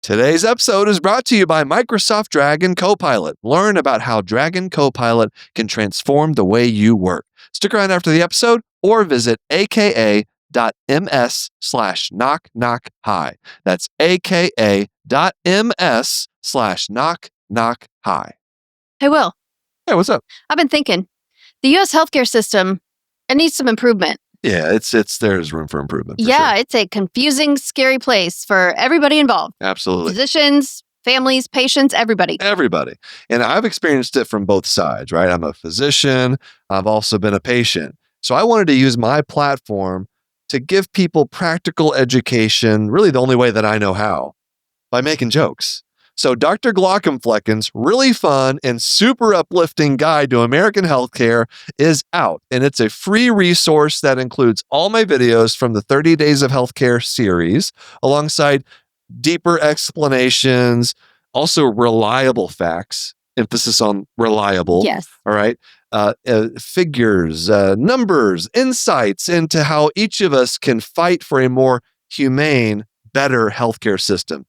Today's episode is brought to you by Microsoft Dragon Copilot. Learn about how Dragon Copilot can transform the way you work. Stick around after the episode or visit aka.ms/knock-knock-hi. That's aka.ms/knock-knock-hi. Hey, Will. Hey, what's up? I've been thinking, the U.S. healthcare system, it needs some improvement. Yeah, there's room for improvement. Yeah, sure. it's a confusing, scary place for everybody involved. Absolutely. Physicians, families, patients, everybody. Everybody. And I've experienced it from both sides, right? I'm a physician. I've also been a patient. So I wanted to use my platform to give people practical education, really the only way that I know how, by making jokes. So Dr. Glauc's really fun and super uplifting guide to American healthcare is out. And it's a free resource that includes all my videos from the 30 Days of Healthcare series, alongside deeper explanations, also reliable facts, emphasis on reliable. Yes. All right. Figures, numbers, insights into how each of us can fight for a more humane, better healthcare system.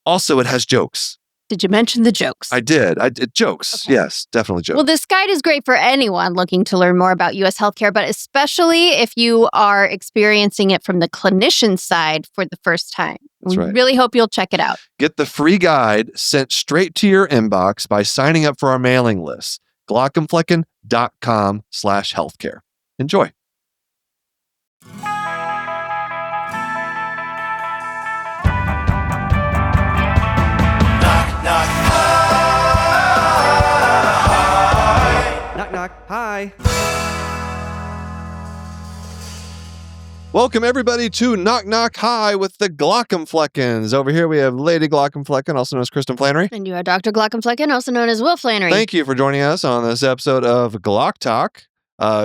Also, it has jokes. Did you mention the jokes? I did. Jokes. Okay. Yes, definitely jokes. Well, this guide is great for anyone looking to learn more about U.S. healthcare, but especially if you are experiencing it from the clinician side for the first time. That's right. Really hope you'll check it out. Get the free guide sent straight to your inbox by signing up for our mailing list. glaucomflecken.com/healthcare. Enjoy. Hi. Welcome, everybody, to Knock Knock Hi with the Glaucomfleckens. Over here, we have Lady Glaucomflecken, also known as Kristen Flannery. And you are Dr. Glaucomflecken, also known as Will Flannery. Thank you for joining us on this episode of Glauc Talk.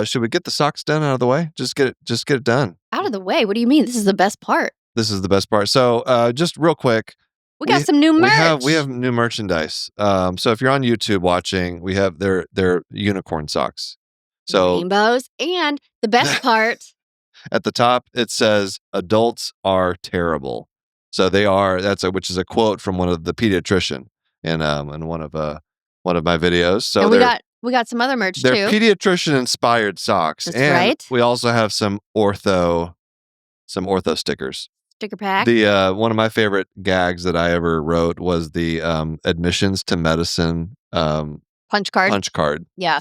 Should we get the socks done out of the way? Just get it done. Out of the way? What do you mean? This is the best part. This is the best part. So, just real quick. We got some new merch. We have new merchandise. So if you're on YouTube watching, we have their unicorn socks. So rainbows, and the best part. At the top, it says, "Adults are terrible." So they are. Which is a quote from one of the pediatrician in one of my videos. So and we got some other merch they're too. Pediatrician inspired socks. That's and right. We also have some ortho stickers. Sticker pack. The one of my favorite gags that I ever wrote was the admissions to medicine punch card. Yeah.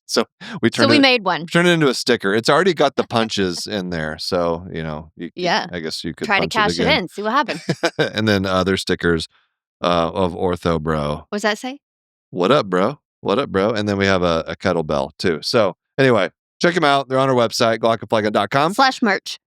So we made one. Turned it into a sticker. It's already got the punches in there, so I guess you could try to cash it in, see what happens. And then other stickers of Ortho Bro. What does that say? What up, bro? What up, bro? And then we have a kettlebell too. So anyway, check them out. They're on our website, glaucomflecken.com. /merch.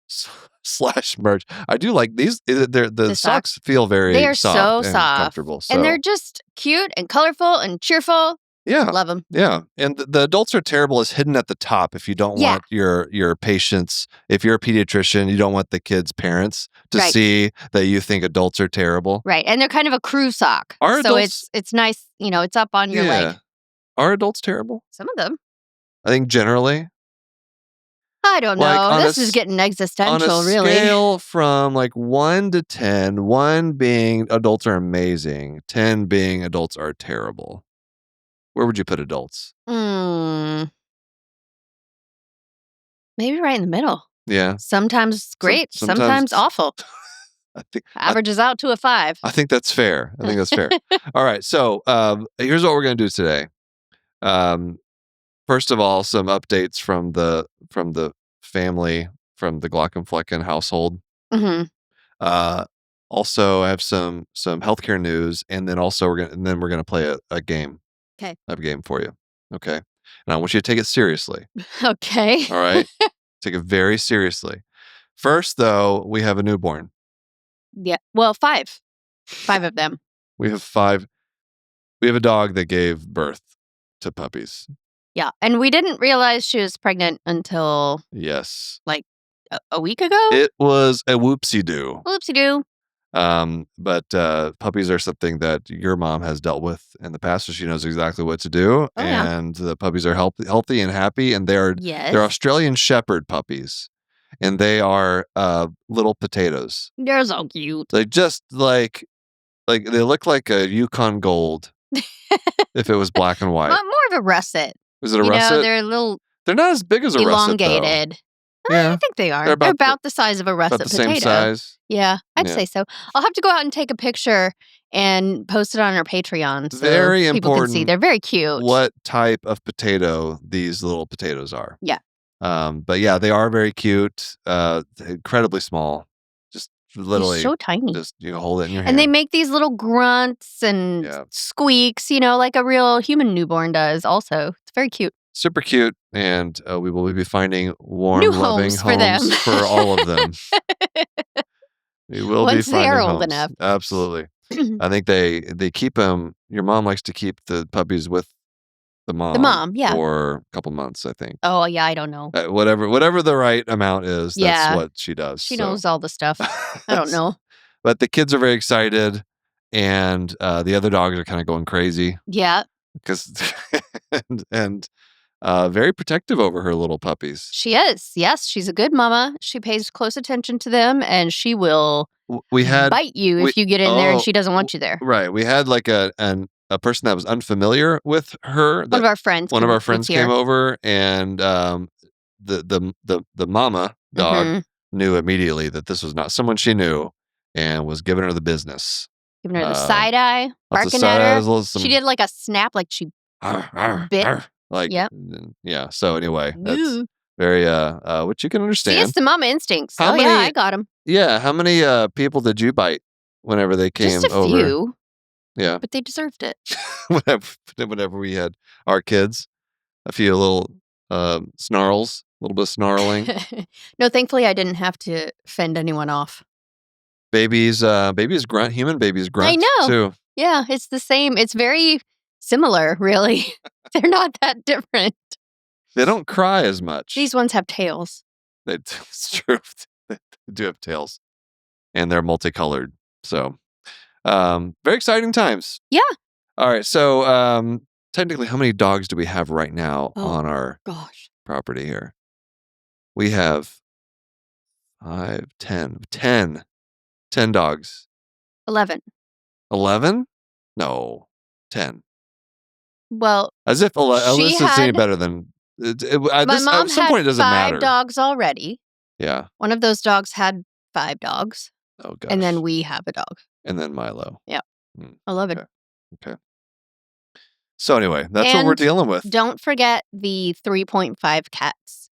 /merch. I do like these. The socks feel very they are soft so and soft, comfortable. So. And they're just cute and colorful and cheerful. Yeah. Love them. Yeah. And the adults are terrible is hidden at the top. If you don't want your patients, if you're a pediatrician, you don't want the kids' parents to see that you think adults are terrible. Right. And they're kind of a crew sock. So it's nice, it's up on your leg. Are adults terrible? Some of them. I think generally. I don't know. This is getting existential, really. On a scale from 1 to 10, 1 being adults are amazing, 10 being adults are terrible. Where would you put adults? Maybe right in the middle. Yeah. Sometimes great, sometimes awful. I think averages out to a 5. I think that's fair. All right. So here's what we're going to do today. First of all, some updates from the family, from the Glaucomflecken household. Mm-hmm. Also, I have some healthcare news, and then we're gonna play a game. Okay. I have a game for you. Okay. And I want you to take it seriously. Okay. All right. Take it very seriously. First, though, we have a newborn. Yeah. Well, 5. 5 of them. We have 5. We have a dog that gave birth to puppies. Yeah. And we didn't realize she was pregnant until... Yes. A week ago? It was a whoopsie-doo. Whoopsie-doo. But puppies are something that your mom has dealt with in the past, so she knows exactly what to do. Oh, and the puppies are healthy and happy, and they're Australian Shepherd puppies. and they are little potatoes. They're so cute. They just like they look like a Yukon Gold if it was black and white. More of a russet. Is it a russet? They're a little They're not as big as a elongated. russet, though. Yeah, I think they are. They're about the size of a russet about the potato. same size. Yeah, I'd say so. I'll have to go out and take a picture and post it on our Patreon so Very people can see. important They're very cute. what type of potato these little potatoes are. Yeah. But yeah, they are very cute. Incredibly small. Just literally They're so tiny. Just you can hold it in your hand. And they make these little grunts and squeaks, like a real human newborn does also. It's very cute. Super cute, and we will be finding warm, New loving homes for them. for all of them. We will Once be finding they're homes. old enough. Absolutely. I think they keep them. Your mom likes to keep the puppies with the mom. The mom, yeah. For a couple months, I think. Oh yeah, I don't know. Whatever the right amount is, that's what she does. She knows all the stuff. I don't know. But the kids are very excited, and the other dogs are kind of going crazy. Yeah. Because and very protective over her little puppies. She is. Yes, she's a good mama. She pays close attention to them, and she will bite you if you get in there and she doesn't want you there. Right. We had like a person that was unfamiliar with her. One of our friends. One of our friends came over, and the mama dog knew immediately that this was not someone she knew, and was giving her the business. Giving her the side eye, barking at her. She did like a snap, like she bit. Like, yeah. So anyway, that's very, which you can understand. See, it's the mama instincts. I got them. Yeah. How many people did you bite whenever they came over? Just a few. Yeah. But they deserved it. whenever we had our kids, a few little snarls, a little bit of snarling. No, thankfully I didn't have to fend anyone off. Babies grunt. Human babies grunt. I know. Too. Yeah, it's the same. It's very similar, really. They're not that different. They don't cry as much. These ones have tails. It's true. They do have tails. And they're multicolored. So, very exciting times. Yeah. All right. So, technically, how many dogs do we have right now on our property here? We have 5, 10 dogs. 11. 11? No, 10. Well, as if Alyssa's any better than my mom at some point it doesn't matter. 5 dogs already. Yeah. One of those dogs had 5 dogs. Oh gosh. And then we have a dog. And then Milo. Yeah. 11. Okay. So anyway, that's what we're dealing with. Don't forget the 3.5 cats.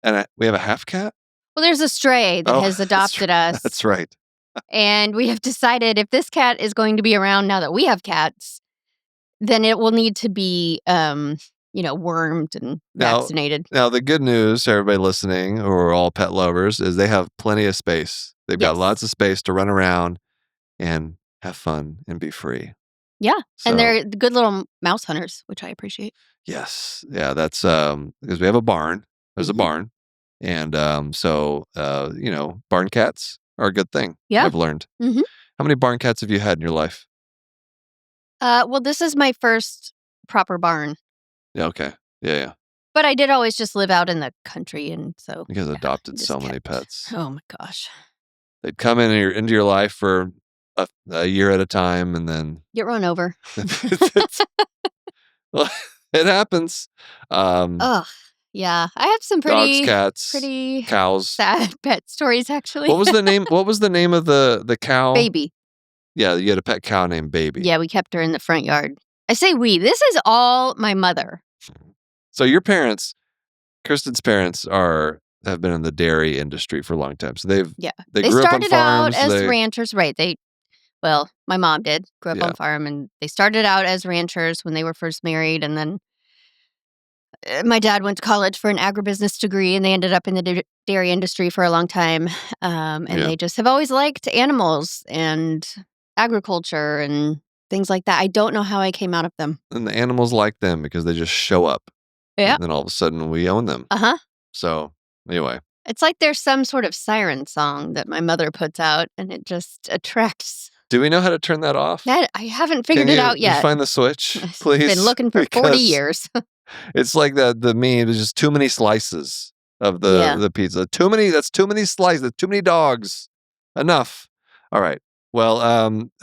And we have a half cat? Well, there's a stray that has adopted us. That's right. And we have decided if this cat is going to be around now that we have cats, then it will need to be, wormed and vaccinated. Now, the good news to everybody listening, who are all pet lovers, is they have plenty of space. They've got lots of space to run around and have fun and be free. Yeah. So, and they're good little mouse hunters, which I appreciate. Yes. Yeah. That's because we have a barn. There's a barn. And barn cats are a good thing. Yeah. I've learned. Mm-hmm. How many barn cats have you had in your life? Well, this is my first proper barn. Yeah. Okay. Yeah. But I did always just live out in the country, and so you guys adopted so many pets. Oh my gosh! They'd come into your life for a year at a time, and then get run over. Well, it happens. Yeah, I have some pretty dogs, cats, pretty cows, sad pet stories. Actually, what was the name? What was the name of the cow? Baby. Yeah, you had a pet cow named Baby. Yeah, we kept her in the front yard. I say we. This is all my mother. So your parents, Kristen's parents, have been in the dairy industry for a long time. So they grew up on farms. They started out as ranchers, right? My mom did grow up on farm, and they started out as ranchers when they were first married, and then my dad went to college for an agribusiness degree, and they ended up in the dairy industry for a long time. They just have always liked animals and agriculture and things like that. I don't know how I came out of them. And the animals like them because they just show up. Yeah. And then all of a sudden we own them. Uh-huh. So anyway. It's like there's some sort of siren song that my mother puts out, and it just attracts. Do we know how to turn that off? I haven't figured it out yet. Can you find the switch, please? I've been looking for 40 years. It's like the meme. There's just too many slices of Yeah. the pizza. That's too many slices, too many dogs. Enough. All right. Well,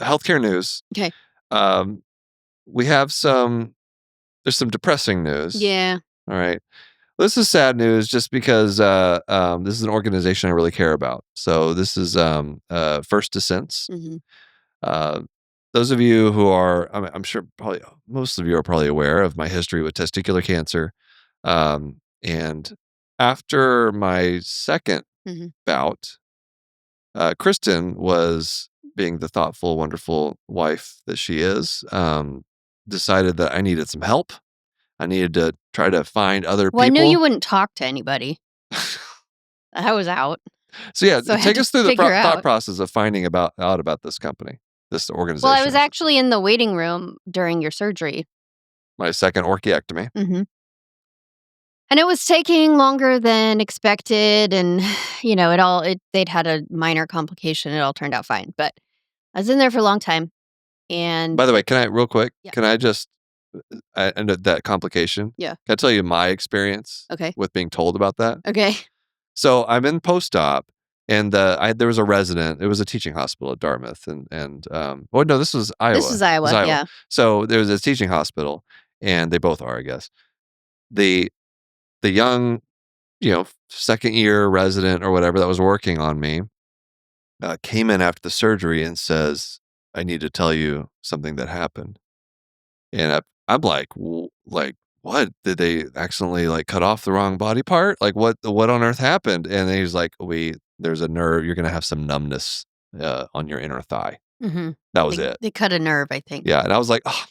healthcare news. Okay. We have there's some depressing news. Yeah. All right. This is sad news just because this is an organization I really care about. So this is First Descents. hmm Uh, those of you who are, I'm sure probably most of you are probably aware of my history with testicular cancer. And after my second hmm bout, Kristen was being the thoughtful, wonderful wife that she is, decided that I needed some help. I needed to try to find other Well, I knew people. you wouldn't talk to anybody. I was out. So yeah, So I had take to us through the figure thought out. process of finding out about this company, this organization. Well, I was I should say. actually in the waiting room during your surgery. My second orchiectomy. hmm And it was taking longer than expected, and they'd had a minor complication. It all turned out fine, but I was in there for a long time, and By the way, can I real quick? Yeah. Can I just end that complication? Yeah. Can I tell you my experience? Okay. With being told about that. Okay. So I'm in post-op, and there was a resident. It was a teaching hospital at Dartmouth, and oh no, this was Iowa. This was Iowa, yeah. So there was a teaching hospital, and they both are, I guess. The young, second year resident or whatever that was working on me came in after the surgery and says, "I need to tell you something that happened." And I'm like, like, what? Did they accidentally like cut off the wrong body part? Like, what on earth happened? And then he's like, there's a nerve. You're gonna have some numbness on your inner thigh. hmm That was it. They cut a nerve, I think. Yeah, and I was like, oh,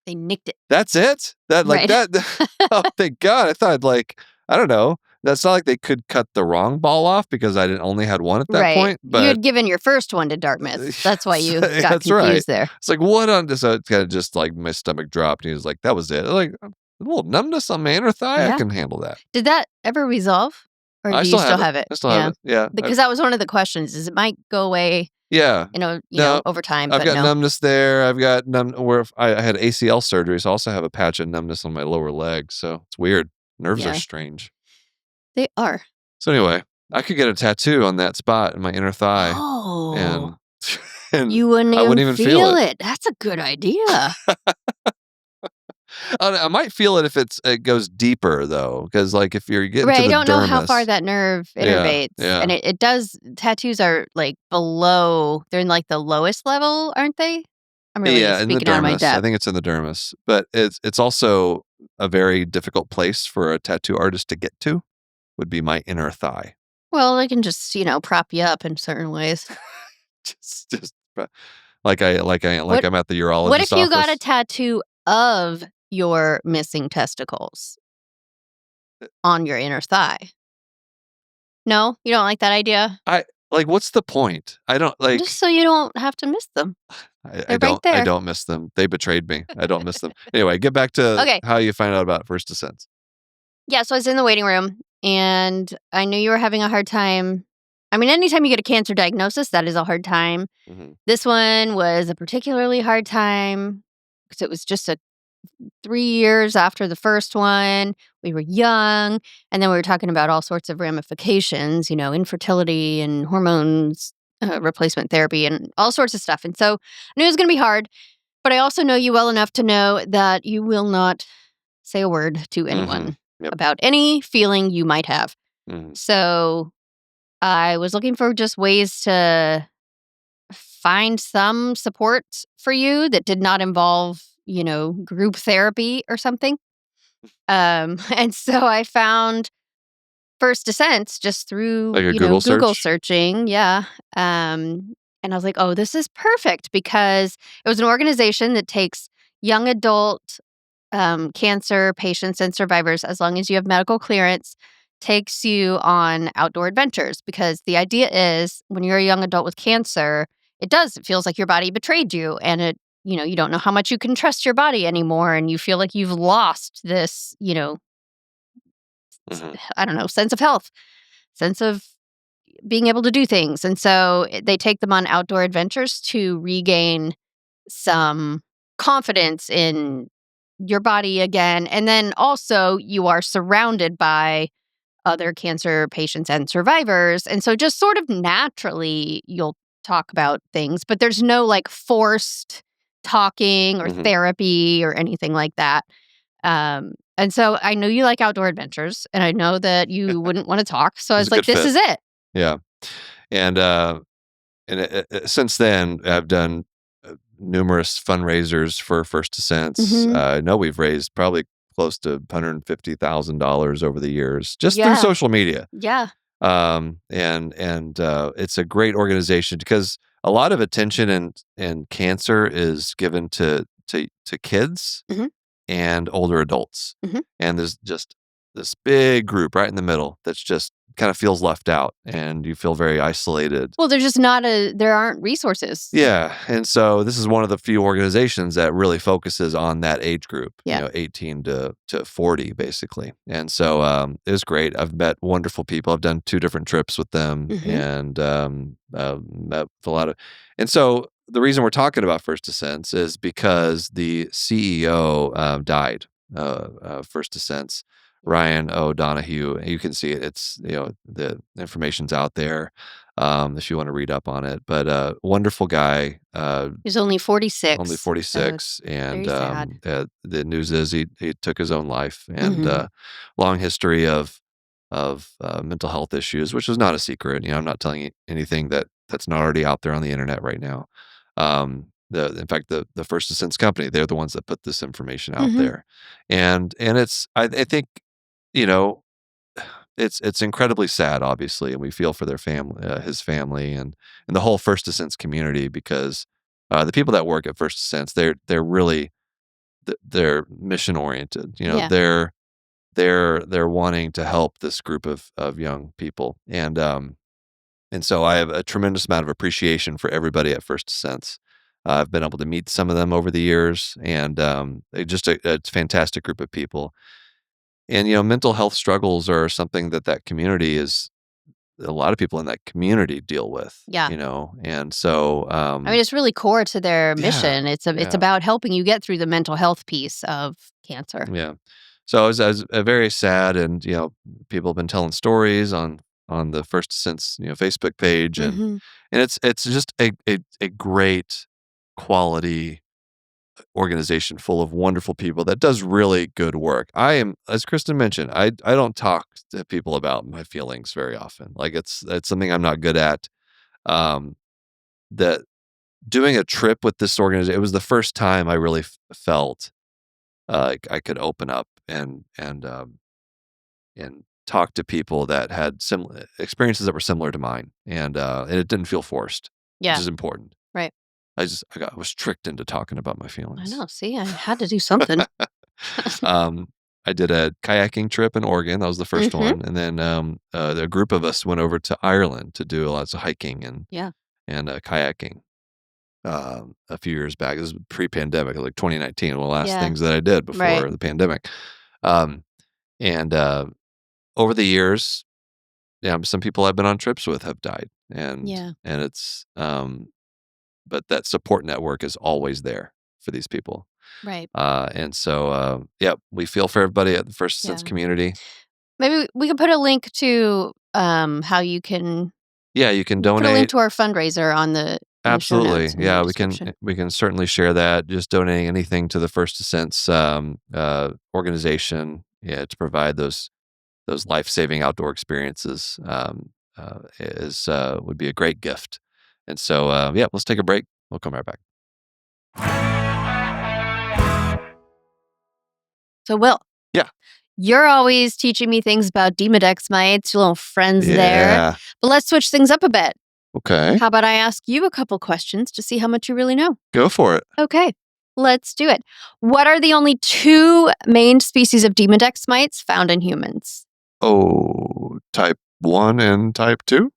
They nicked it. that's it. That like Right. that. Oh, thank God. I thought like I don't know. That's not like they could cut the wrong ball off because I didn't only had one at that Right. point. You But had given your first one to Dartmouth. That's why you got that's confused right. there. It's like what on this? So it's kind of just like my stomach dropped. And he was like, "That was it." Like a little numbness on my inner thigh. I Yeah. can handle that. Did that ever resolve? Or I do still you still have it? I still have it. Yeah. Because that was one of the questions, is it might go away, Yeah. No, over time, I've but got no. numbness there. I've got where if I had ACL surgery, so I also have a patch of numbness on my lower leg. So it's weird. Nerves are Yeah. strange. They are. So anyway, I could get a tattoo on that spot in my inner thigh, Oh. and and You wouldn't I wouldn't even even feel it. it. That's a good idea. I might feel it if it goes deeper though, because like if you're getting to Right. I the don't know how dermis, far that nerve Yeah, innervates. yeah. And it does, tattoos are like below, they're in like the lowest level, aren't they? I'm really yeah, in the speaking out of my dermis. I depth. think it's in the dermis, but it's also a very difficult place for a tattoo artist to get to. Would be my inner thigh. Well, they can just, prop you up in certain ways. just like I'm at the urologist What if you got a office. tattoo of your missing testicles on your inner thigh? No? You don't like that idea? Like, what's the point? I don't like. Just so you don't have to miss them. I They're right I there. don't miss them. They betrayed me. I don't miss them. Anyway, get back to Okay. how you find out about First Descents. Yeah, so I was in the waiting room, and I knew you were having a hard time. I mean, anytime you get a cancer diagnosis, that is a hard time. Mhm. This one was a particularly hard time because it was just 3 years after the first one. We were young, and then we were talking about all sorts of ramifications, infertility and hormones, replacement therapy, and all sorts of stuff. And so I knew it was going to be hard, but I also know you well enough to know that you will not say a word to anyone Yep. about any feeling you might have. Mhm. So I was looking for just ways to find some support for you that did not involve, group therapy or something. And so I found First Descents just through, Like a Google Google search? searching. Yeah. And I was like, oh, this is perfect because it was an organization that takes young adult cancer patients and survivors, as long as you have medical clearance, takes you on outdoor adventures. Because the idea is when you're a young adult with cancer, it feels like your body betrayed you, and you don't know how much you can trust your body anymore, and you feel like you've lost this, Mhm. I don't know, sense of health, sense of being able to do things. And so they take them on outdoor adventures to regain some confidence in your body again. And then also you are surrounded by other cancer patients and survivors. And so just sort of naturally, you'll talk about things, but there's no like forced talking or Mhm. therapy or anything like that. And so I know you like outdoor adventures, and I know that you wouldn't want to talk. So I It's was a like, good this fit. is it. Yeah. And, since then, I've done, numerous fundraisers for First Ascents. Hmm. I know we've raised probably close to $150,000 over the years just through Yeah. social media. Yeah. It's a great organization because a lot of attention in cancer is given to kids Hmm. and older adults. Hmm. And there's just this big group right in the middle that's just kind of feels left out and you feel very isolated. Well, there aren't resources. Yeah. And so this is one of the few organizations that really focuses on that age group, Yeah. 18 to 40, basically. And so it was great. I've met wonderful people. I've done 2 different trips with them Hmm. and met with a lot of. And so the reason we're talking about First Ascents is because the CEO died, First Ascents, Ryan O-Donoghue. You can see it. It's, the information's out there if you want to read up on it. But wonderful guy, He's only only 46. So it's 46, and very sad. the news is he took his own life, and Hmm. long history of mental health issues, which is not a secret. I'm not telling you anything that's not already out there on the internet right now. In fact, the First Ascents company, they're the ones that put this information out Hmm. there, and it's I think you know it's incredibly sad, obviously, and we feel for their family, his family, and the whole First Ascents community because the people that work at First Ascents, they're really they're mission oriented. Yeah. They're wanting to help this group of young people, and so I have a tremendous amount of appreciation for everybody at First Ascents. I've been able to meet some of them over the years, and they're just a fantastic group of people. And mental health struggles are something that community is a lot of people in that community deal with, Yeah. and so, I mean, it's really core to their yeah, mission. It's yeah, about helping you get through the mental health piece of cancer. yeah. So I was very sad, and people have been telling stories on the First Sense Facebook page, Hmm. and it's just a great quality organization full of wonderful people that does really good work. I am, as Kristen mentioned, I don't talk to people about my feelings very often. Like it's something I'm not good at. Um, that doing a trip with this organization, it was the first time I really felt like I could open up and talk to people that had similar experiences that were similar to mine, and it didn't feel forced, which Yeah. is important. Right. I was tricked into talking about my I feelings. know. See, I had to do something. Um, I did a kayaking trip in Oregon. That was the first Hmm. one, and then a group of us went over to Ireland to do lots of hiking Yeah. and kayaking. A few years back, this was pre-pandemic, like 2019, one of the last Yeah. things that I did Right. before the pandemic. Um, and over the years, yeah, some people I've been on trips with have died, Yeah. and it's but that support network is always there for these people. Right. And so, yeah, we feel for everybody at the First Sense Yeah. community. Maybe we could put a link to how you can Yeah, you can put a link donate. to our fundraiser on the show notes Absolutely. in the Yeah, description. we can certainly share that. Just donating anything to the First Ascents organization, yeah, to provide those life-saving outdoor experiences is would be a great gift. And so, yeah, let's take a break. We'll come right back. So, Will, Yeah. you're always teaching me things about Demodex mites, your little friends there. Yeah. But let's switch things up a bit. Okay. How about I ask you a couple questions to see how much you really know? Go for it. Okay, let's do it. What are the only two main species of Demodex mites found in humans? Oh, type 1 and type 2?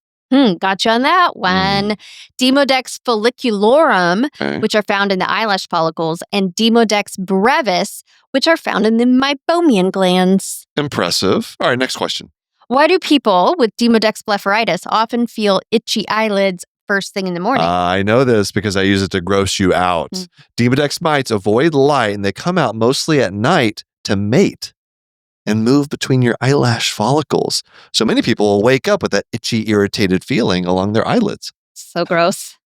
Gotcha on that Hmm. one. Demodex folliculorum, Okay. which are found in the eyelash follicles, and Demodex brevis, which are found in the meibomian glands. Impressive. All right, next question. Why do people with Demodex blepharitis often feel itchy eyelids first thing in the morning? I know this because I use it to gross you out. Mm. Demodex mites avoid light and they come out mostly at night to mate. and move between your eyelash follicles. So many people will wake up with that itchy, irritated feeling along their eyelids. So gross.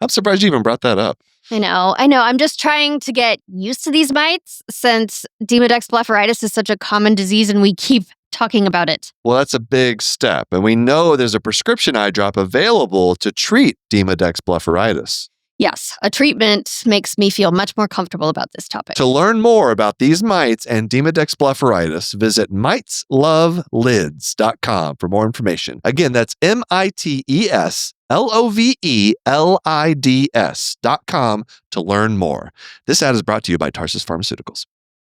I'm surprised you even brought that up. I know. I'm just trying to get used to these mites since Demodex blepharitis is such a common disease and we keep talking about it. Well, that's a big step. And we know there's a prescription eye drop available to treat Demodex blepharitis. Yes, a treatment makes me feel much more comfortable about this topic. To learn more about these mites and Demodex blepharitis, visit miteslovelids.com for more information. Again, that's miteslovelids.com to learn more. This ad is brought to you by Tarsus Pharmaceuticals.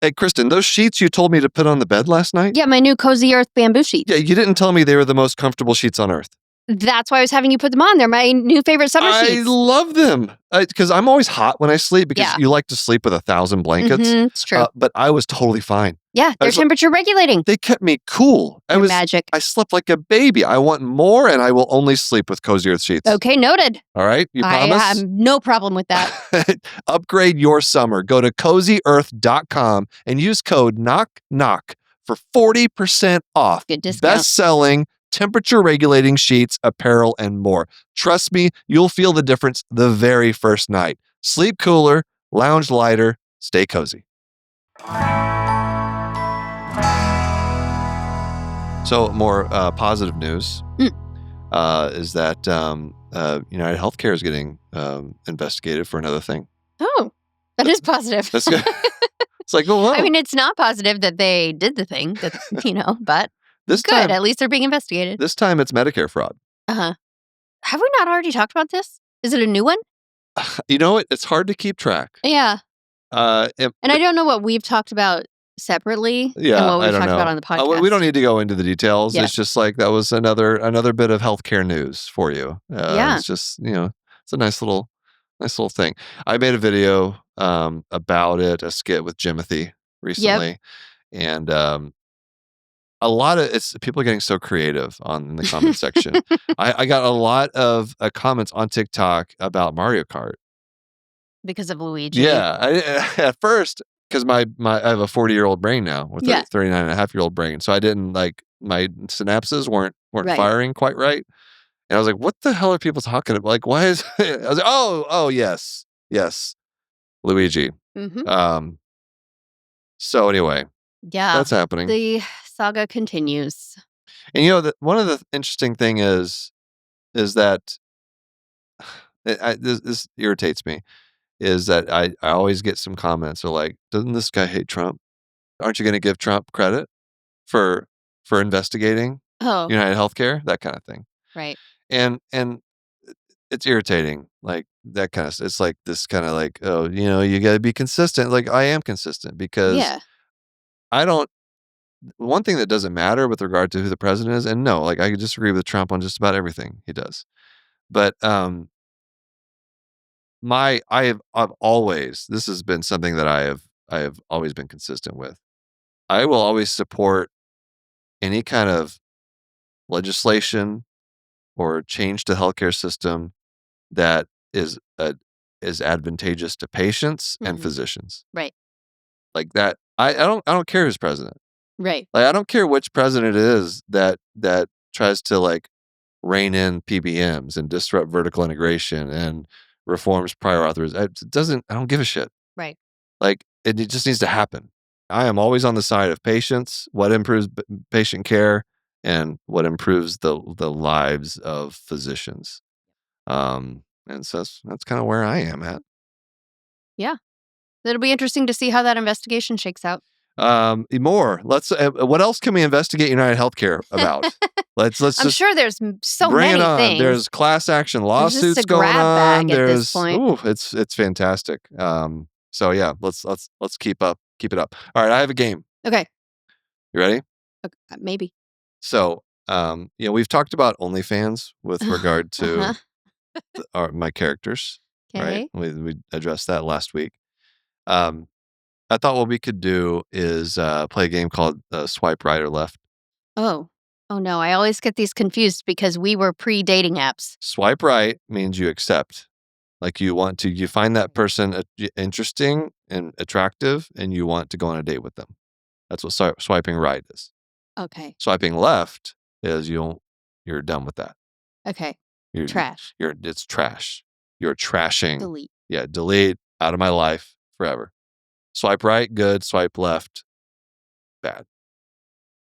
Hey, Kristen, those sheets you told me to put on the bed last night? Yeah, my new Cozy Earth bamboo sheets. Yeah, you didn't tell me they were the most comfortable sheets on earth. That's why I was having you put them on. They're my new favorite summer sheets. I love them because I'm always hot when I sleep because you like to sleep with 1,000 blankets. It's true. But I was totally fine. Yeah, they're temperature regulating. They kept me cool. They're magic. I slept like a baby. I want more, and I will only sleep with Cozy Earth sheets. Okay, noted. All right, you promise? I have no problem with that. Upgrade your summer. Go to CozyEarth.com and use code KNOCK for 40% off. Good discount. Best-selling, temperature-regulating sheets, apparel, and more. Trust me, you'll feel the difference the very first night. Sleep cooler, lounge lighter, stay cozy. So more positive news is that United Healthcare is getting investigated for another thing. Oh, that is positive. That's good. It's like, oh, wow. I mean, it's not positive that they did the thing, that, but this good. time, At least they're being investigated. This time it's Medicare fraud. Uh-huh. Have we not already talked about this? Is it a new one? You know what? It's hard to keep track. Yeah. And I don't know what we've talked about separately and what we've talked about on the podcast. We don't need to go into the details. Yeah. It's just like that was another bit of healthcare news for you. It's just, it's a nice little thing. I made a video about it, a skit with Jimothy recently. Yep. And a lot of people are getting so creative in the comment section. I got a lot of comments on TikTok about Mario Kart. Because of Luigi. Yeah. At first, because I have a 40-year-old brain now with a 39-and-a-half-year-old brain. So I didn't my synapses weren't firing quite right. And I was like, what the hell are people talking about? Like, why is I was like, oh, yes, Luigi. Mm-hmm. So anyway, that's happening. The saga continues. And one of the interesting thing is that this irritates me. Is that I always get some comments are like, doesn't this guy hate Trump? Aren't you going to give Trump credit for investigating United Healthcare? That kind of thing. Right. And it's irritating. Like that kind of, it's like this kind of like, oh, you got to be consistent. Like I am consistent because one thing that doesn't matter with regard to who the president is, and no, like I disagree with Trump on just about everything he does. But I've always, this has been something that I have always been consistent with. I will always support any kind of legislation or change to the healthcare system that is advantageous to patients and physicians. Right. Like that. I don't care who's president. Right. Like I don't care which president it is that tries to like rein in PBMs and disrupt vertical integration and reforms prior authorization. I don't give a shit. Right. Like it just needs to happen. I am always on the side of patients, what improves patient care and what improves the lives of physicians. And so that's kind of where I am at. Yeah. It'll be interesting to see how that investigation shakes out. More. Let's. What else can we investigate United Healthcare about? Let's. I'm sure there's so many things. There's class action lawsuits going on. There's. Ooh, it's fantastic. So yeah, let's keep it up. All right, I have a game. Okay. You ready? Okay, maybe. So, we've talked about OnlyFans with regard to my characters. Okay. Right. We addressed that last week. I thought what we could do is play a game called Swipe Right or Left. Oh no. I always get these confused because we were pre-dating apps. Swipe right means you accept. Like you find that person interesting and attractive and you want to go on a date with them. That's what swiping right is. Okay. Swiping left is you're done with that. Okay. You're, Trash. It's trash. You're trashing. Delete. Yeah, delete out of my life forever. Swipe right, good. Swipe left, bad.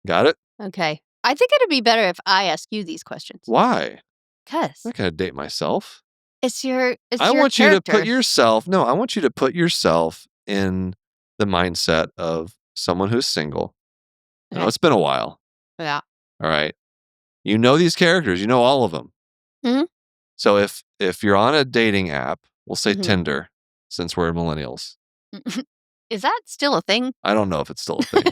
Got it? Okay. I think it'd be better if I ask you these questions. Why? Because I'm not gonna date myself. it's your I want character. you to put yourself. No, I want you to put yourself in the mindset of someone who's single. I know Okay. it's been a while. Yeah. All right. You know these characters. You know all of them. Mhm. So if you're on a dating app, we'll say Mhm. Tinder, since we're millennials. Is that still a thing? I don't know if it's still a thing.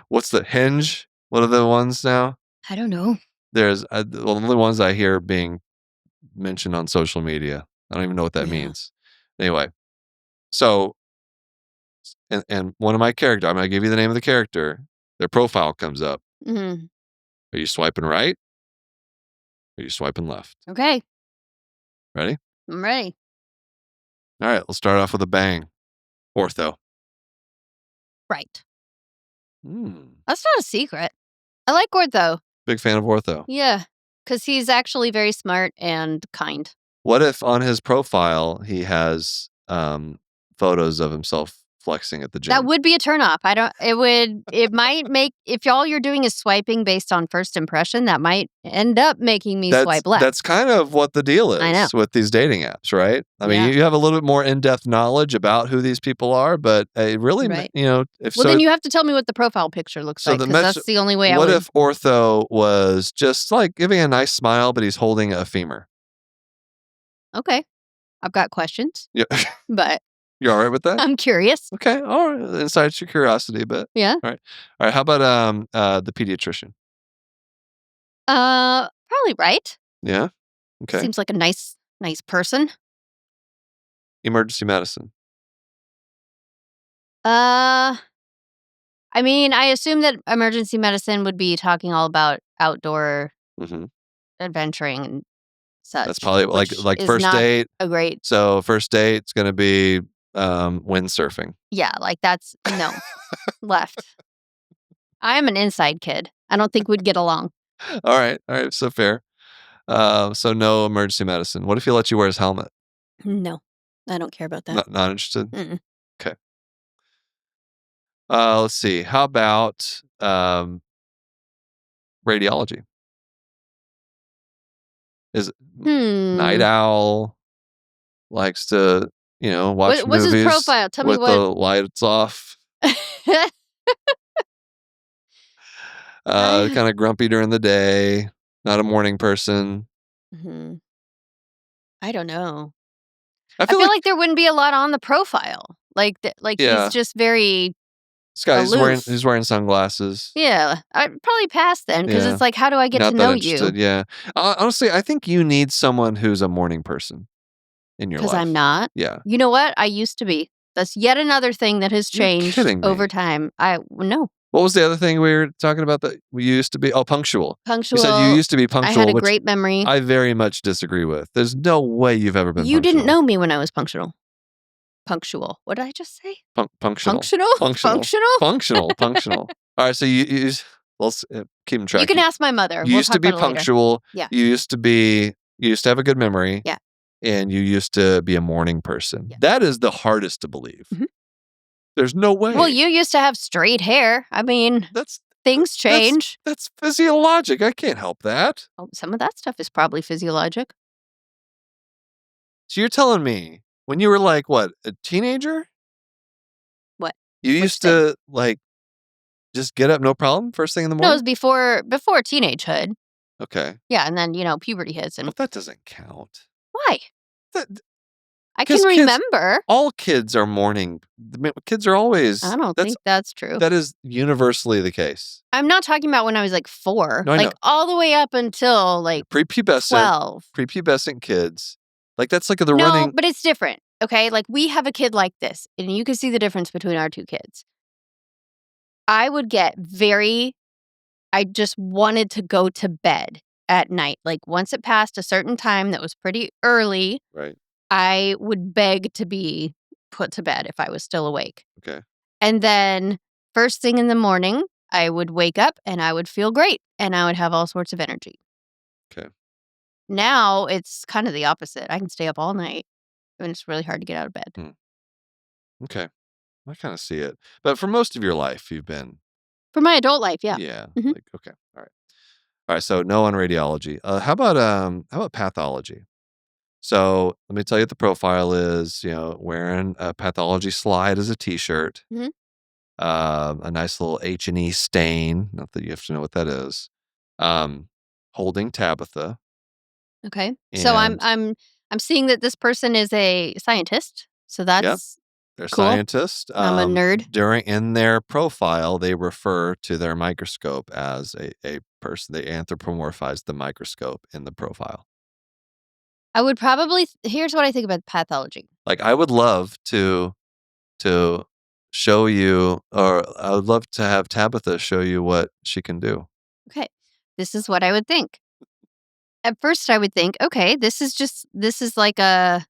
What's the Hinge? What are the ones now? I don't know. There's the only ones I hear being mentioned on social media. I don't even know what that Yeah. means. Anyway, so and one of my characters, I'm going to give you the name of the character. Their profile comes up. Mhm. Are you swiping right? Are you swiping left? Okay. Ready? I'm ready. All right, let's start off with a bang. Ortho. Right. Mm, That's not a secret. I like Ortho. big fan of ortho. Yeah. Because he's actually very smart and kind. What if on his profile he has photos of himself flexing at the gym? That would be a turnoff. It might make, if all you're doing is swiping based on first impression, that might end up making me swipe left. That's kind of what the deal I know. is with these dating apps, right? I mean, Yeah. you have a little bit more in-depth knowledge about who these people are, but really, Right. if Well, then you have to tell me what the profile picture looks like, because that's the only way I would. What if Ortho was just like giving a nice smile, but he's holding a femur? Okay. I've got questions, Yeah. but You're all right with that? I'm curious. Okay. All right. Incites your curiosity a bit. Yeah. All right. How about the pediatrician? Probably right. Yeah. Okay. Seems like a nice person. Emergency medicine. I mean, I assume that emergency medicine would be talking all about outdoor Mm-hmm. adventuring and such. That's probably which like is first not date. a great. So first date's going to be windsurfing. Yeah, like that's no left. I am an inside kid. I don't think we'd get along. All right. So fair. So no emergency medicine. What if he lets you wear his helmet? No, I don't care about that. Not interested. Mm-mm. Okay. Let's see. How about radiology? Is night owl, likes to watch What's movies his profile? Tell me with the lights off. Kind of grumpy during the day. Not a morning person. Mm-hmm. I don't know. I I feel feel like there wouldn't be a lot on the profile. Yeah. He's just very. This guy aloof. he's wearing sunglasses. Yeah, I'd probably pass then, because Yeah. it's like, how do I get Not to that know interested. you? Yeah. Honestly, I think you need someone who's a morning person in your life. Because I'm not. Yeah. You know what? I used to be. That's yet another thing that has You're changed kidding me. over time. No. What was the other thing we were talking about that we used to be? Oh, punctual. Punctual. You said you used to be punctual. I had a which great memory. I very much disagree with. There's no way you've ever been You punctual. didn't know me when I was punctual. Punctual. What did I just say? Punctual. Functional? Functional. All right, so you let's keep them track. You can ask my mother. You We'll used to talk be about it later. punctual. Yeah. You used to have a good memory. Yeah. And you used to be a morning person. Yeah. That is the hardest to believe. Mhm. There's no way. Well, you used to have straight hair. I mean, things change. That's physiologic. I can't help that. Oh, some of that stuff is probably physiologic. So you're telling me when you were like, what, a teenager? What? You Which used to like just get up no problem first thing in the No, it morning? was before teenagehood. Okay. Yeah, and then, puberty hits. And Well, that doesn't count. why? That, I can 'cause kids- remember. all kids are morning. Kids are always. I don't think that's true. That is universally the case. I'm not talking about when I was like 4. No, I know. All the way up until like Prepubescent. 12. Prepubescent kids. Like that's like the No, running. but it's different. Okay, like we have a kid like this, and you can see the difference between our two kids. I would get I just wanted to go to bed at night. Like once it passed a certain time that was pretty early, Right. I would beg to be put to bed if I was still awake. Okay. And then first thing in the morning, I would wake up and I would feel great and I would have all sorts of energy. Okay. Now it's kind of the opposite. I can stay up all night and it's really hard to get out of bed. Okay. I kind of see it. But for most of your life, you've been. For my adult life, yeah. Yeah. Mhm. Like, okay. All right. All right. So no on radiology. How about pathology? So let me tell you what the profile is. Wearing a pathology slide as a t-shirt, Mhm. a nice little H&E stain. Not that you have to know what that is. Holding Tabitha, Okay. So and I'm seeing that this person is a scientist. So yep, that's they're cool. scientists. I'm a nerd. In their profile, they refer to their microscope as a person. They anthropomorphize the microscope in the profile. I would probably here's what I think about pathology. Like, I would love to show you, or I would love to have Tabitha show you what she can do. Okay. This is what I would think. At first I would think, okay, this is like a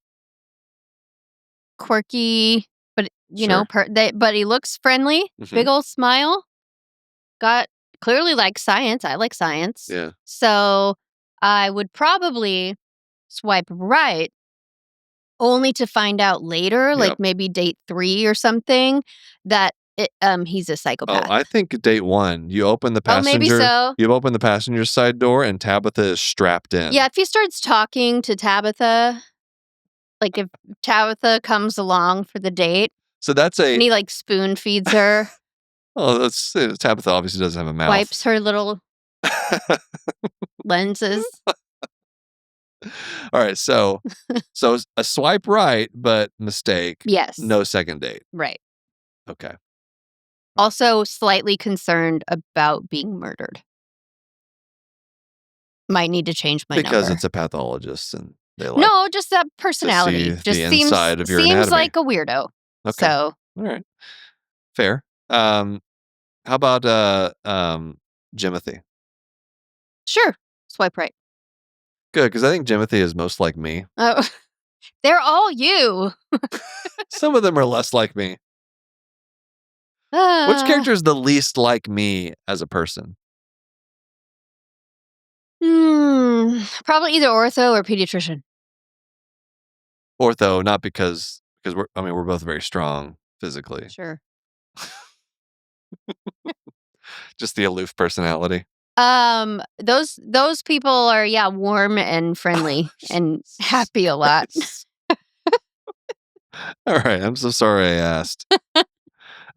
quirky, but Sure. but he looks friendly, big Mhm. old smile, got clearly likes science. I like science. Yeah. So I would probably swipe right only to find out later, like Yep. maybe date 3 or something, that he's a Oh, psychopath. I think date 1, you open the Oh, maybe passenger so. you open the passenger side door and Tabitha is strapped in. Yeah, if he starts talking to Tabitha, like if Tabitha comes along for the date So that's and he like spoon feeds her, Tabitha obviously doesn't have a mouth. wipes her little lenses. All right, so a swipe right, but mistake. Yes. No second date. Right. Okay. Also slightly concerned about being murdered. Might need to change my Because number. it's a pathologist and they like No, just that personality. see Just the seems inside of your seems anatomy. like a weirdo. Okay. So All right. Fair. How about Jimothy? sure, swipe right. Good, because I think Jimothy is most like me. Oh, they're all you. Some of them are less like me. Which Ah, character is the least like me as a person? probably either ortho or pediatrician. Ortho, not because we're both very strong physically. Sure. Just the aloof personality. Those people are warm and friendly and happy a lot. All right, I'm so sorry I asked.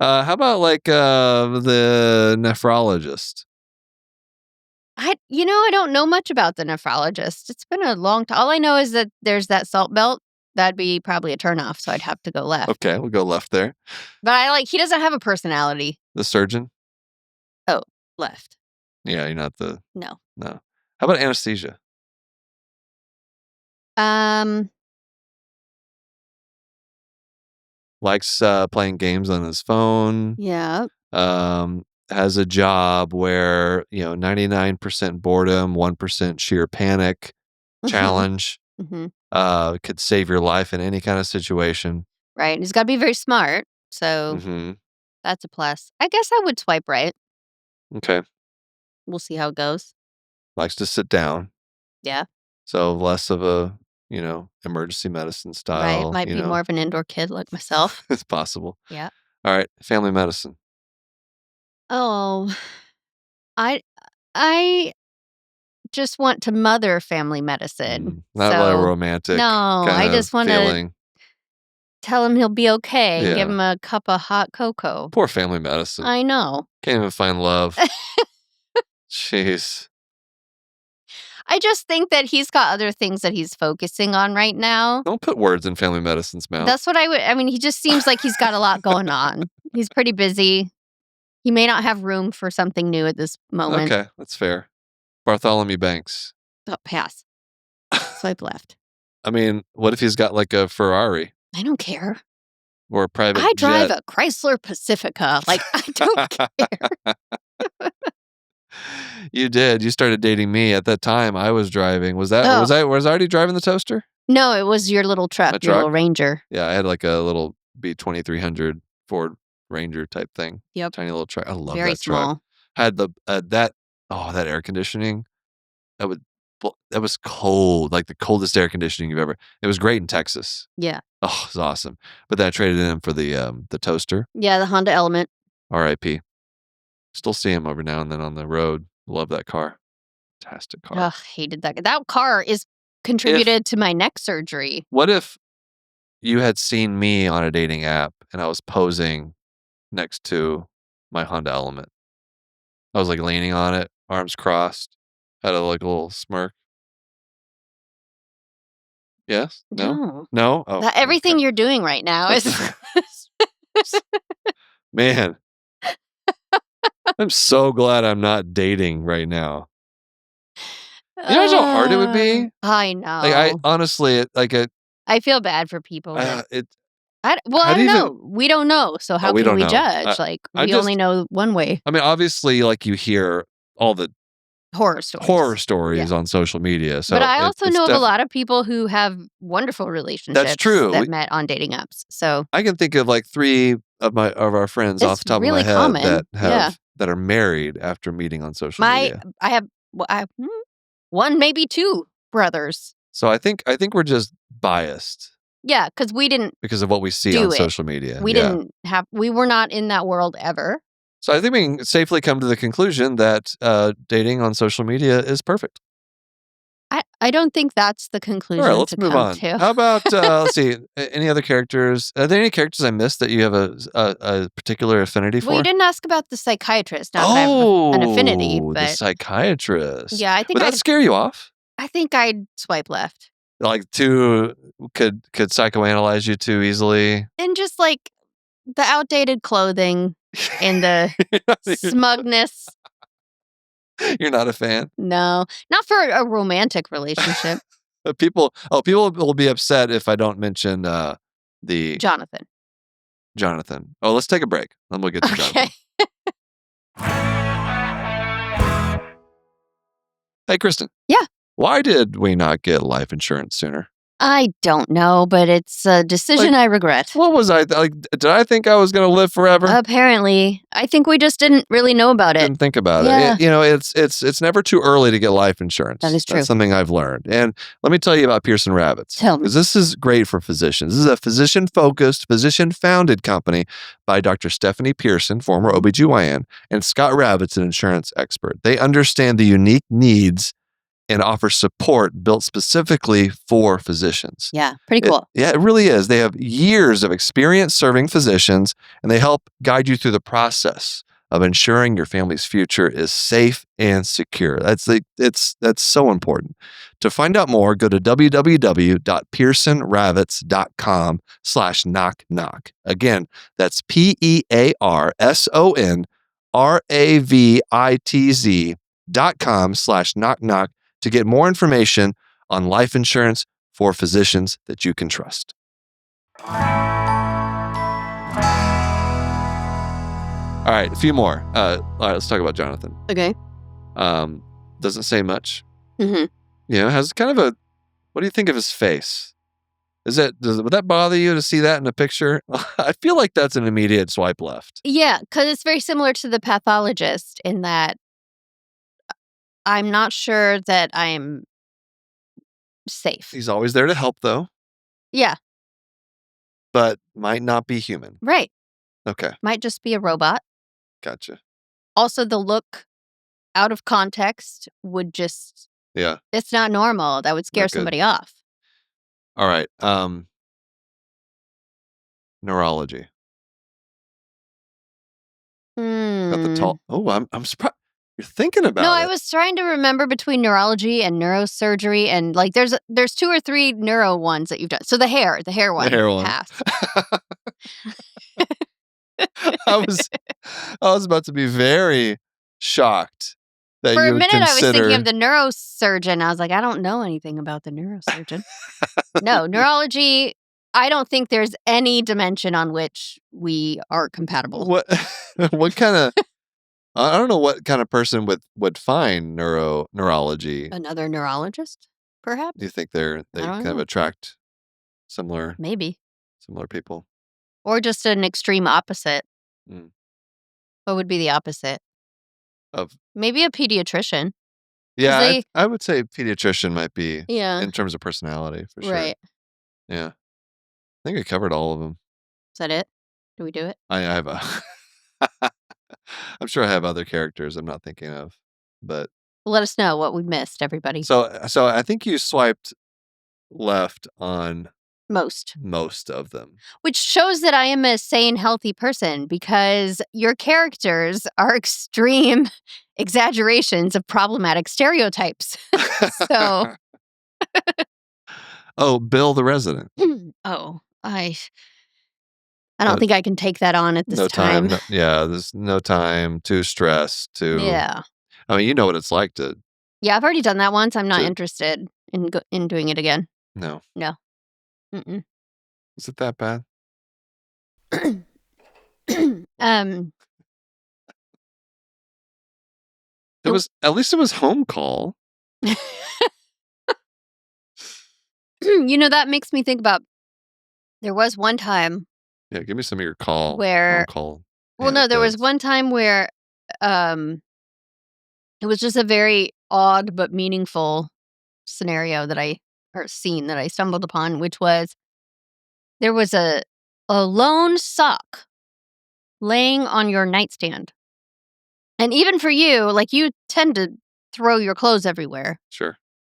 How about the nephrologist? I don't know much about the nephrologist. It's been a long time. All I know is that there's that salt belt. That'd be probably a turnoff, so I'd have to go left. Okay, we'll go left there. But he doesn't have a personality. The surgeon? Oh, left. Yeah, you're not the No. no. How about anesthesia? Likes playing games on his phone. Yeah. Has a job where 99% boredom, 1% sheer panic challenge. Mhm. Could save your life in any kind of situation. Right. He's got to be very smart. So Mm-hmm. that's a plus. I guess I would swipe right. Okay. We'll see how it goes. Likes to sit down. Yeah. So less of a emergency medicine Right. style. Might be more of an indoor kid like myself. It's possible. Yeah. All right, family medicine. Oh, I just want to mother family medicine. Not really romantic. No, I just want to tell him he'll be okay and give him a cup of hot cocoa. Poor family medicine. I know. Can't even find love. Jeez. I just think that he's got other things that he's focusing on right now. Don't put words in family medicine's mouth. That's what he just seems like he's got a lot going on. He's pretty busy. He may not have room for something new at this moment. Okay, that's fair. Bartholomew Banks. Oh, pass. Swipe left. I mean, what if he's got like a Ferrari I don't care. or a private I drive jet? a Chrysler Pacifica. I don't care. You did. You started dating me at that time. I was driving. Was I already driving the toaster? No, it was your little truck, your little Ranger. Yeah, I had like a little B2300 Ford Ranger type thing. Yep. Tiny little truck. I love Very that truck. small. Had the that air conditioning. That was cold, like the coldest air conditioning you've ever. It was great in Texas. Yeah. Oh, it was awesome. But then I traded in for the toaster. Yeah, the Honda Element. R.I.P. Still see him over now and then on the road. Love that car. Fantastic car. Ugh, hated that. That car is contributed to my neck surgery. What if you had seen me on a dating app and I was posing next to my Honda Element? I was like leaning on it, arms crossed, had a little smirk. Yes? No? No? Oh, Everything okay. you're doing right now is Man, I'm so glad I'm not dating right now. You know how hard it would be? I know. Like, I honestly, I feel bad for people that I how do don't you know. We don't know, so how we can don't we know. judge? We only know one way. I mean, obviously, like, you hear all the Horror stories on social media, so but I also it's know of a lot of people who have wonderful relationships true. that met on dating apps. So I can think of like 3 of our friends off the top really of my common. head Yeah. that are married after meeting on social media. I have one, maybe 2 brothers. So I think we're just biased Yeah, because we didn't because of what we see do on it. social media. We were not in that world ever. So I think we can safely come to the conclusion that dating on social media is perfect. I don't think that's the conclusion. All right, let's to move come on. to. How about let's see, any other characters? Are there any characters I missed that you have a particular affinity for? Well, you didn't ask about the psychiatrist. Not that I have an affinity, the but psychiatrist. yeah, I think would that scare you off? I think I'd swipe left. Like could psychoanalyze you too easily? And just like the outdated clothing and the smugness. You're not a fan? No, not for a romantic relationship. People will be upset if I don't mention the Jonathan. Oh, let's take a break. Then we'll get to Jonathan. Hey, Kristen. Yeah. Why did we not get life insurance sooner? I don't know, but it's a decision I regret. What was I did I think I was going to live forever? Apparently. I think we just didn't really know about it. Didn't think about it. It's never too early to get life insurance. That is true. That's something I've learned. And let me tell you about Pearson Rabbits. Tell me. Because this is great for physicians. This is a physician-focused, physician-founded company by Dr. Stephanie Pearson, former OBGYN, and Scott Rabbits, an insurance expert. They understand the unique needs and offer support built specifically for physicians. Yeah, pretty cool. It really is. They have years of experience serving physicians, and they help guide you through the process of ensuring your family's future is safe and secure. That's so important. To find out more, go to www.pearsonravitz.com/knock-knock. Again, that's PearsonRavitz.com/knock-knock to get more information on life insurance for physicians that you can trust. All right, a few more. All right, let's talk about Jonathan. Okay. Doesn't say much. Mm-hmm. Has kind of what do you think of his face? Would that bother you to see that in a picture? I feel like that's an immediate swipe left. Yeah, because it's very similar to the pathologist in that I'm not sure that I'm safe. He's always there to help, though. Yeah. But might not be human. Right. Okay. Might just be a robot. Gotcha. Also, the look out of context would just... Yeah. It's not normal. That would scare somebody off. All right. Neurology. Got the tall... Oh, I'm surprised. You're thinking about it. No, I was trying to remember between neurology and neurosurgery, and like there's 2 or 3 neuro ones that you've done. So the hair one. The hair one. Passed. I was about to be very shocked that For you a would minute, I was consider... thinking of the neurosurgeon. I was like, I don't know anything about the neurosurgeon. No, neurology. I don't think there's any dimension on which we are compatible. What kind of... I don't know what kind of person would find neurology. Another neurologist, perhaps? Do you think they kind of attract similar maybe similar people? or just an extreme opposite? Mm. What would be the opposite? Of Maybe a pediatrician. Yeah, they- I would say pediatrician might be Yeah. in terms of personality for sure. Right. Yeah. I think I covered all of them. Is that it? Do we do it? I have a I'm sure I have other characters I'm not thinking of, but Let us know what we missed, everybody. so I think you swiped left on Most of them. Which shows that I am a sane, healthy person because your characters are extreme exaggerations of problematic stereotypes. So, Oh, Bill the resident. I don't think I can take that on at this No time. There's no time, too stressed, Yeah. I mean, you know what it's like to. Yeah, I've already done that once. I'm not interested in doing it again. No. No. Mm-mm. Is it that bad? It was, at least it was home call. That makes me think about, there was one time. Yeah, give me some of your home where, call. well, no, there was one time where it was just a very odd but meaningful scenario or scene that I stumbled upon, which was there was a lone sock laying on your nightstand. And even for you, like, you tend to throw your clothes everywhere. Sure.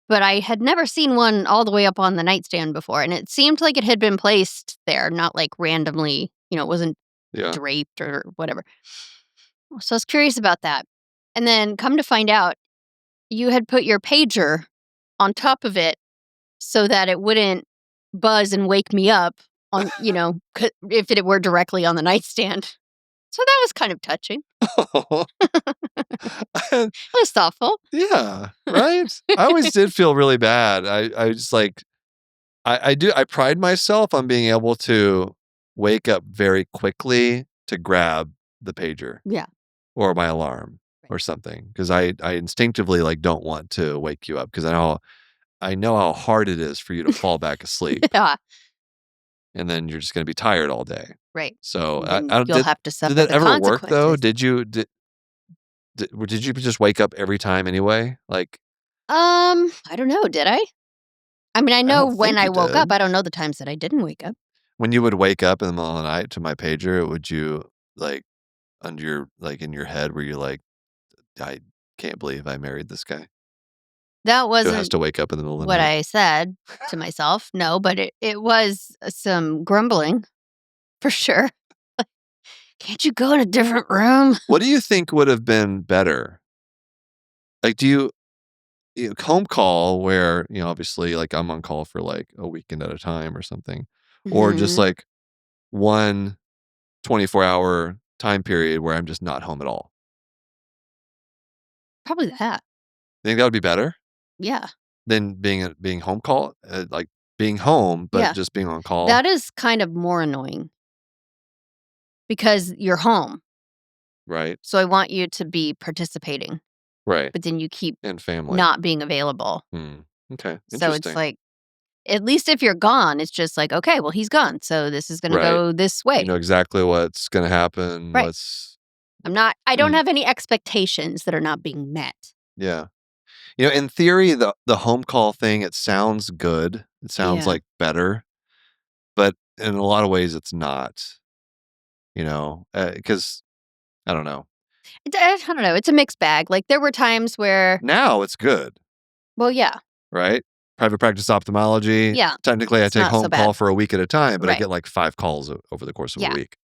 But I had never seen one all the way up on the nightstand before. And it seemed like it had been placed there, not like randomly, it wasn't draped or whatever. So I was curious about that. And then come to find out, you had put your pager on top of it so that it wouldn't buzz and wake me up on, if it were directly on the nightstand. So that was kind of touching. It was thoughtful. Yeah, right? I always did feel really bad. I just like, I pride myself on being able to wake up very quickly to grab the pager. Yeah. Or my alarm or something. Because I instinctively like don't want to wake you up because I know how hard it is for you to fall back asleep. Yeah. And then you're just going to be tired all day. Right. So you'll have to suffer did that the ever work though? consequences. Did you just wake up every time anyway? Like, I don't know. Did I? I mean, I know don't when think I you woke did. up. I don't know the times that I didn't wake up. When you would wake up in the middle of the night to my pager, would you like under your like in your head were you like, I can't believe I married this guy? That Who has wasn't to wake up in the middle of the what night? I said to myself. No, but it was some grumbling for sure. Can't you go in a different room? What do you think would have been better? Like, do you home call where, obviously like I'm on call for like a weekend at a time or something, or just Mhm. like one 24-hour time period where I'm just not home at all? Probably that. Think that would be better Yeah. than being home call, like being home, but Yeah. just being on call? That is kind of more annoying because you're home. Right. So I want you to be participating, Right. but then you keep And family. not being available. Okay. So it's like, at least if you're gone, it's just like, okay, well, he's gone. So this is going to go this way. You know exactly what's going to happen. Right. I don't have any expectations that are not being met. Yeah. In theory, the home call thing, it sounds good. It sounds like better, but in a lot of ways it's not, because I don't know. I don't know. It's a mixed bag. Like, there were times where. Now it's good. Well, yeah. Right? Private practice ophthalmology. Yeah. Technically, I take home call for a week at a time, but I Right. get like 5 calls over the course of a week.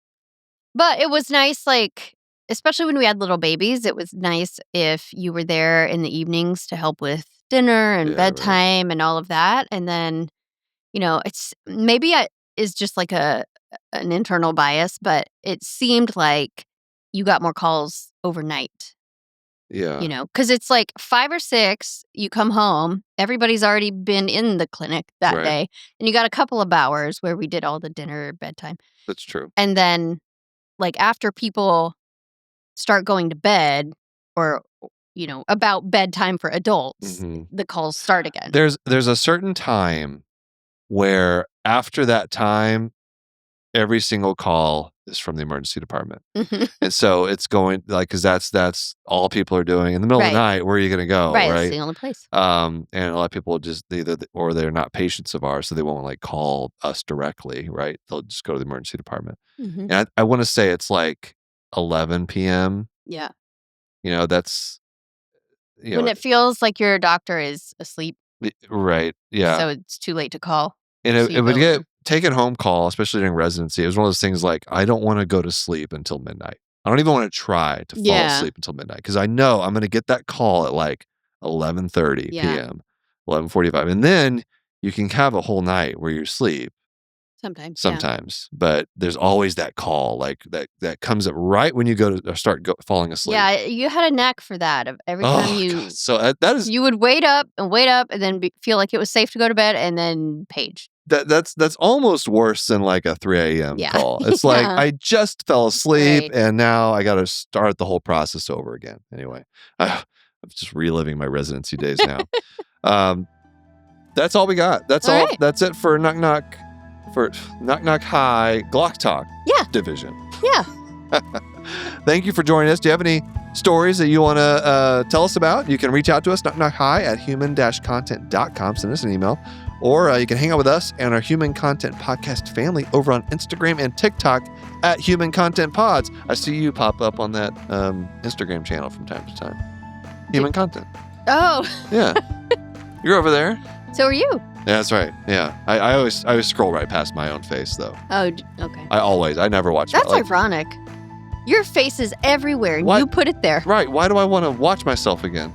But it was nice, like, especially when we had little babies, it was nice if you were there in the evenings to help with dinner and bedtime and all of that. And then, it's maybe is just like an internal bias, but it seemed like you got more calls overnight. Yeah. Because it's like 5 or 6, you come home, everybody's already been in the clinic that day, and you got a couple of hours where we did all the dinner, bedtime. That's true. And then, like, after people start going to bed or, about bedtime for adults, the calls start again. There's a certain time where after that time, every single call is from the emergency department. Mhm. And so it's going like, cause that's all people are doing in the middle of the Right. night. Where are you going to go? Right. It's Right. the only place. And a lot of people just or they're not patients of ours, so they won't like call us directly. Right. They'll just go to the emergency department. Mhm. And I want to say it's like 11 p.m. Yeah. That's, When it feels like your doctor is asleep, right. Yeah. so it's too late to call. And So it you would go get in. taken home call, especially during residency. It was one of those things like, I don't want to go to sleep until midnight. I don't even want to try to fall Yeah. asleep until midnight because I know I'm going to get that call at like 11:30 Yeah. p.m., 11:45. And then you can have a whole night where you sleep Sometimes. but there's always that call like that comes up right when you go to falling asleep. Yeah, you had a knack for that. Of every time God. So that is you would wait up, and then feel like it was safe to go to bed, and then page. that's almost worse than like a 3 a.m. Yeah. call. It's like Yeah. I just fell asleep Right. and now I got to start the whole process over again. Anyway, I'm just reliving my residency days now. That's all we got. That's all. Right. That's it for Knock Knock High Glauc Talk division. Yeah. Thank you for joining us. Do you have any stories that you want to tell us about? You can reach out to us, knockknockhigh@human-content.com. Send us an email. Or you can hang out with us and our Human Content Podcast family over on Instagram and TikTok at Human Content Pods. I see you pop up on that Instagram channel from time to time. Human Content. Oh. Yeah. You're over there. So are you? Yeah, that's right. Yeah. I always scroll right past my own face, though. Oh, okay. I never watch That's ironic. Your face is everywhere, and What? you put it there. Right. Why do I want to watch myself again?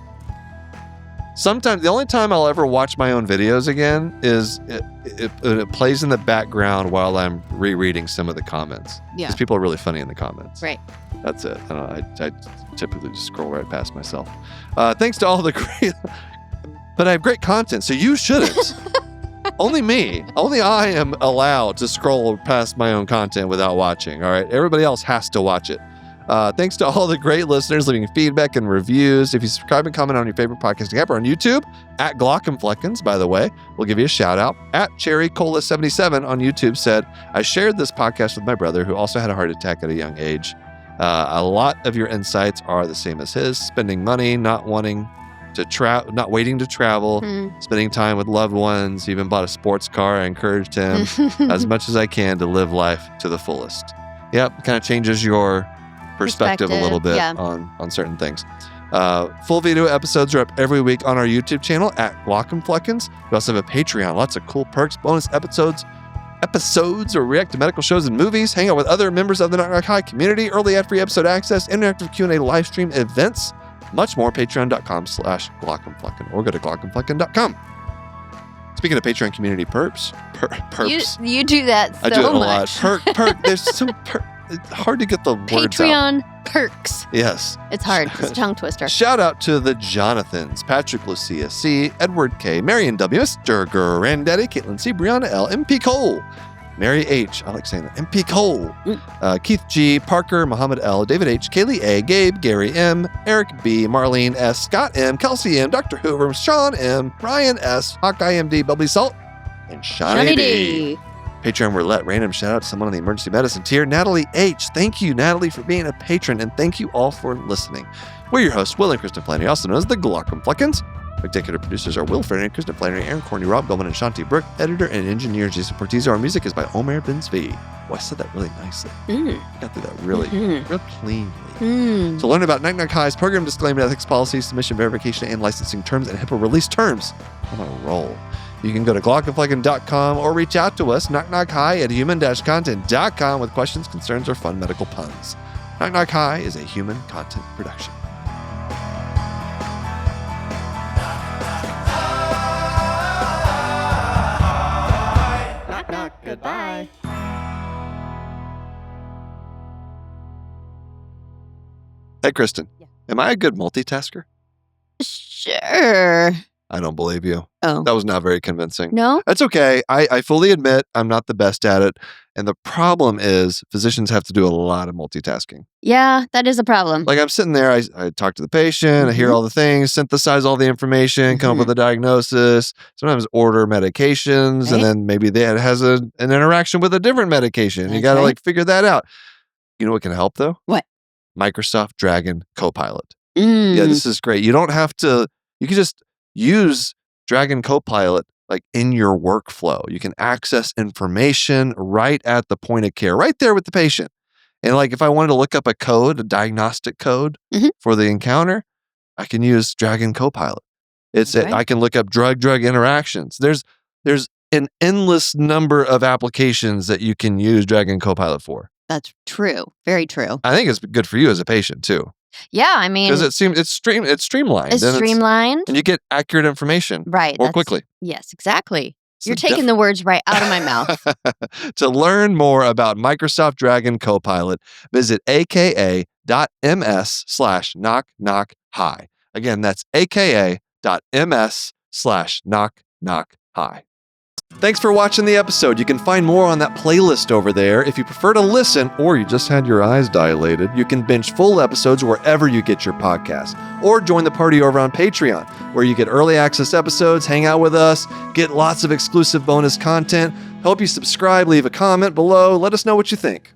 Sometimes the only time I'll ever watch my own videos again is it plays in the background while I'm rereading some of the comments. Yeah. Because people are really funny in the comments. Right. That's it. I typically just scroll right past myself. Thanks to all the great... But I have great content, so you shouldn't. Only me. Only I am allowed to scroll past my own content without watching. All right. Everybody else has to watch it. Thanks to all the great listeners leaving feedback and reviews. If you subscribe and comment on your favorite podcasting app or on YouTube, at Glauc and Fleckens, by the way, we'll give you a shout out. At Cherry Cola 77 on YouTube said, I shared this podcast with my brother who also had a heart attack at a young age. A lot of your insights are the same as his. Spending money, not waiting to travel, spending time with loved ones, even bought a sports car. I encouraged him as much as I can to live life to the fullest. Yep, kind of changes your perspective a little bit on certain things. Full video episodes are up every week on our YouTube channel at Glauc and Fleckens. We also have a Patreon, lots of cool perks, bonus episodes, or react to medical shows and movies, hang out with other members of the Knock Knock High community, early ad-free episode access, interactive Q&A live stream events, much more. Patreon.com/Glauc and Flecken, or go to glaucandflecken.com. Speaking of Patreon community perps. You do that so I do it a much. lot. Perk. There's some perk. It's hard to get the words out. Patreon perks. Yes. It's hard. It's a tongue twister. Shout out to the Jonathans, Patrick Lucia C, Edward K, Marion W, Mr. Granddaddy, Caitlin C, Brianna L, MP Cole, Mary H, I like saying that, MP Cole, Keith G, Parker, Muhammad L, David H, Kaylee A, Gabe, Gary M, Eric B, Marlene S, Scott M, Kelsey M, Dr. Hoover, Sean M, Ryan S, Hawkeye MD, Bubbly Salt, and Shawnee D. Patreon roulette, random shout out to someone on the emergency medicine tier, Natalie H. Thank you, Natalie, for being a patron, and thank you all for listening. We're your hosts, Will and Kristen Flannery, also known as the Glauc and Fleckens. Executive producers are Will Flannery, Kristen Flannery, Aaron Corney, Rob Goldman, and Shanti Brook. Editor and engineer Jason Portizo. Our music is by Omer Benzvi. Oh, I said that really nicely. I got through that really cleanly. To learn about Knock Knock High's program disclaimer, ethics policy, submission verification, and licensing terms, and HIPAA release terms, I'm on a roll. You can go to glaucandflecken.com or reach out to us, knockknockhigh@human-content.com with questions, concerns, or fun medical puns. Knock Knock High is a human content production. Knock, knock, goodbye. Hey, Kristen. Yeah. Am I a good multitasker? Sure. I don't believe you. Oh. That was not very convincing. No? That's okay. I fully admit I'm not the best at it. And the problem is physicians have to do a lot of multitasking. Yeah, that is a problem. Like I'm sitting there, I talk to the patient, I hear all the things, synthesize all the information, come up with a diagnosis, sometimes order medications, and then maybe that has an interaction with a different medication. You got to like figure that out. You know what can help though? What? Microsoft Dragon Copilot. Mm. Yeah, this is great. You don't have to, you can just use Dragon Copilot like in your workflow. You can access information right at the point of care, right there with the patient. And like if I wanted to look up a code, a diagnostic code for the encounter, I can use Dragon Copilot. I can look up drug-drug interactions. There's an endless number of applications that you can use Dragon Copilot for. That's true. Very true. I think it's good for you as a patient too. Yeah, I mean, Because it's streamlined. It's streamlined. And you get accurate information more quickly. Yes, exactly. You're taking the words right out of my mouth. To learn more about Microsoft Dragon Copilot, visit aka.ms/knock-knock-hi. Again, that's aka.ms/knock-knock-hi. Thanks for watching the episode. You can find more on that playlist over there. If you prefer to listen or you just had your eyes dilated, you can binge full episodes wherever you get your podcasts. Or join the party over on Patreon, where you get early access episodes, hang out with us, get lots of exclusive bonus content. Hope you subscribe, leave a comment below. Let us know what you think.